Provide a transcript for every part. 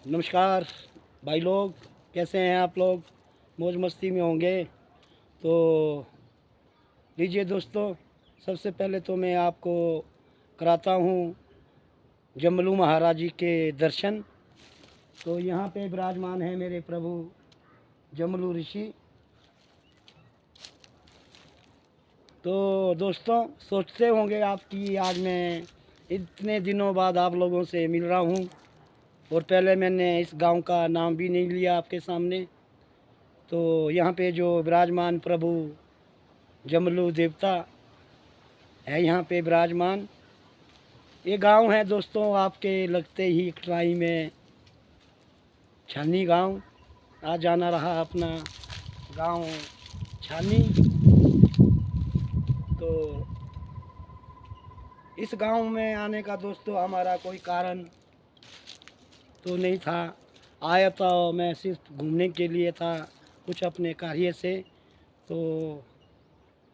नमस्कार भाई लोग, कैसे हैं आप लोग? मौज मस्ती में होंगे। तो लीजिए दोस्तों, सबसे पहले तो मैं आपको कराता हूँ जम्मलू महाराज जी के दर्शन। तो यहाँ पे विराजमान है मेरे प्रभु जम्मलू ऋषि। तो दोस्तों, सोचते होंगे आप कि आज मैं इतने दिनों बाद आप लोगों से मिल रहा हूँ, और पहले मैंने इस गांव का नाम भी नहीं लिया आपके सामने। तो यहाँ पे जो विराजमान प्रभु जमलू देवता है यहाँ पे विराजमान। ये गांव है दोस्तों, आपके लगते ही कटराई में छानी गांव। आ जाना रहा अपना गांव छानी। तो इस गांव में आने का दोस्तों हमारा कोई कारण तो नहीं था। आया तो मैं सिर्फ घूमने के लिए था, कुछ अपने कार्य से। तो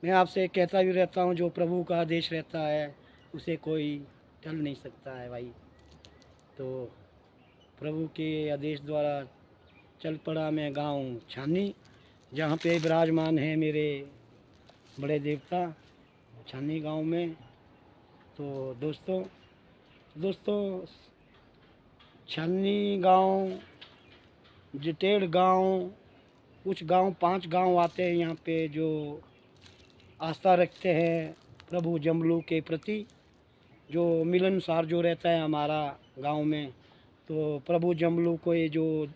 मैं आपसे कहता भी रहता हूँ, जो प्रभु का आदेश रहता है उसे कोई टल नहीं सकता है भाई। तो प्रभु के आदेश द्वारा चल पड़ा मैं गांव छानी, जहाँ पे विराजमान है मेरे बड़े देवता छानी गांव में। तो दोस्तों छानी गांव, जटेड़ गांव, कुछ गांव 5 गांव आते हैं यहाँ पे, जो आस्था रखते हैं प्रभु जमलू के प्रति, जो मिलनसार जो रहता है हमारा गांव में। तो प्रभु जमलू को ये जो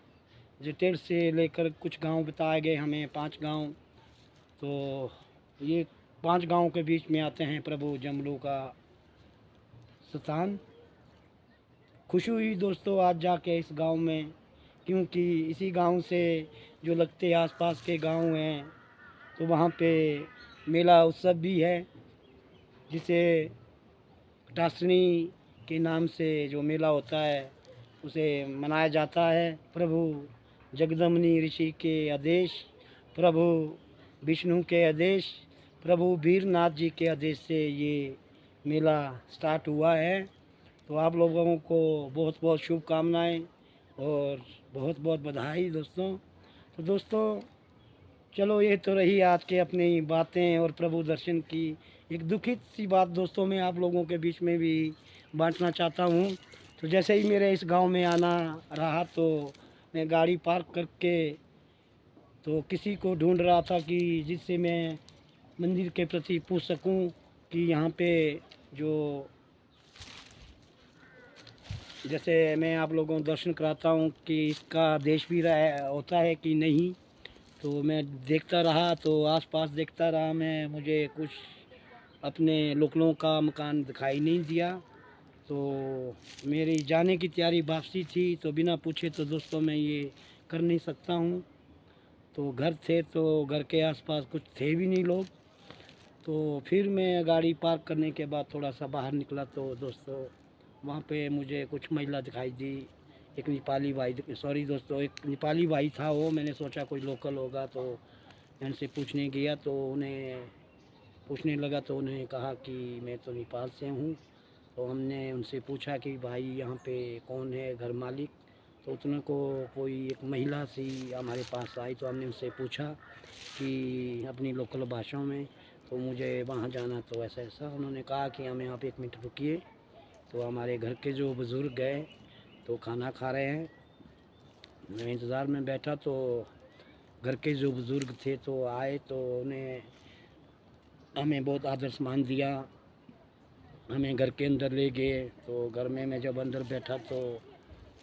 जटेड़ से लेकर कुछ गांव बताए गए हमें, 5 गांव। तो ये 5 गांव के बीच में आते हैं प्रभु जमलू का स्थान। खुशी हुई दोस्तों आज जाके इस गांव में, क्योंकि इसी गांव से जो लगते आसपास के गांव हैं, तो वहाँ पे मेला उत्सव भी है, जिसे टासनी के नाम से जो मेला होता है उसे मनाया जाता है। प्रभु जगदम्बनी ऋषि के आदेश, प्रभु विष्णु के आदेश, प्रभु वीरनाथ जी के आदेश से ये मेला स्टार्ट हुआ है। तो आप लोगों को बहुत बहुत शुभकामनाएं और बहुत बहुत बधाई दोस्तों। तो दोस्तों चलो, ये तो रही आज के अपनी बातें और प्रभु दर्शन की। एक दुखित सी बात दोस्तों मैं आप लोगों के बीच में भी बांटना चाहता हूँ। तो जैसे ही मेरे इस गांव में आना रहा, तो मैं गाड़ी पार्क करके तो किसी को ढूंढ रहा था कि जिससे मैं मंदिर के प्रति पूछ सकूं कि यहाँ पे जो, जैसे मैं आप लोगों को दर्शन कराता हूँ कि इसका देश भी होता है कि नहीं। तो मैं देखता रहा, तो आसपास देखता रहा मैं, मुझे कुछ अपने लोकलों का मकान दिखाई नहीं दिया। तो मेरी जाने की तैयारी वापसी थी, तो बिना पूछे तो दोस्तों मैं ये कर नहीं सकता हूँ। तो घर थे, तो घर के आसपास कुछ थे भी नहीं लोग। तो फिर मैं गाड़ी पार्क करने के बाद थोड़ा सा बाहर निकला, तो दोस्तों वहाँ पे मुझे कुछ महिला दिखाई दी। एक नेपाली भाई, सॉरी दोस्तों, एक नेपाली भाई था वो। मैंने सोचा कोई लोकल होगा, तो मैं उनसे पूछने गया। तो उन्हें पूछने लगा, तो उन्होंने कहा कि मैं तो नेपाल से हूँ। तो हमने उनसे पूछा कि भाई यहाँ पे कौन है घर मालिक। तो उतने को कोई एक महिला सी हमारे पास आई। तो हमने उनसे पूछा कि अपनी लोकल भाषाओं में, तो मुझे वहाँ जाना, तो ऐसा ऐसा। उन्होंने कहा कि हमें आप 1 मिनट रुकिए। तो हमारे घर के जो बुज़ुर्ग गए तो खाना खा रहे हैं, मैं इंतज़ार में बैठा। तो घर के जो बुज़ुर्ग थे तो आए, तो उन्हें हमें बहुत आदर सम्मान दिया, हमें घर के अंदर ले गए। तो घर में मैं जब अंदर बैठा, तो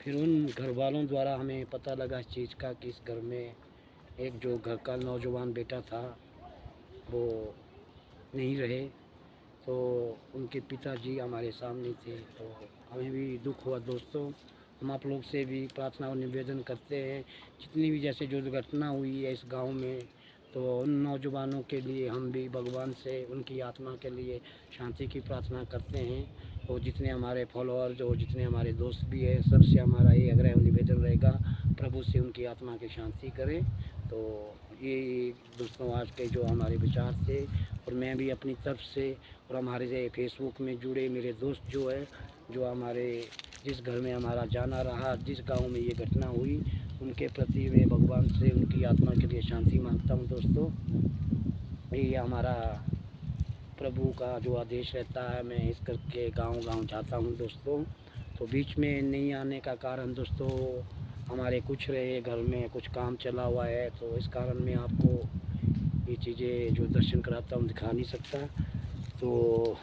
फिर उन घर वालों द्वारा हमें पता लगा इस चीज़ का कि इस घर में एक जो घर का नौजवान बेटा था वो नहीं रहे। तो उनके पिताजी हमारे सामने थे। तो हमें भी दुख हुआ दोस्तों। हम आप लोग से भी प्रार्थना और निवेदन करते हैं, जितनी भी जैसे जो दुर्घटना हुई है इस गांव में, तो उन नौजवानों के लिए हम भी भगवान से उनकी आत्मा के लिए शांति की प्रार्थना करते हैं। और जितने हमारे फॉलोअर, जो जितने हमारे दोस्त भी हैं, सबसे हमारा ये आग्रह और निवेदन रहेगा, प्रभु से उनकी आत्मा की शांति करें। तो ये दोस्तों आज के जो हमारे विचार थे, और मैं भी अपनी तरफ से और हमारे से फेसबुक में जुड़े मेरे दोस्त जो है, जो हमारे जिस घर में हमारा जाना रहा, जिस गांव में ये घटना हुई, उनके प्रति मैं भगवान से उनकी आत्मा के लिए शांति मांगता हूँ दोस्तों। ये हमारा प्रभु का जो आदेश रहता है, मैं इस करके गांव-गांव जाता हूँ दोस्तों। तो बीच में नहीं आने का कारण दोस्तों, हमारे कुछ रहे घर में कुछ काम चला हुआ है, तो इस कारण मैं आपको ये चीज़ें जो दर्शन कराता हूँ दिखा नहीं सकता। तो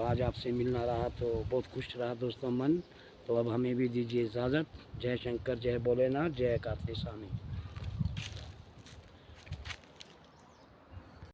आज आपसे मिलना रहा तो बहुत खुश रहा दोस्तों मन। तो अब हमें भी दीजिए इजाज़त। जय शंकर, जय भोलेनाथ, जय कार्तिक स्वामी।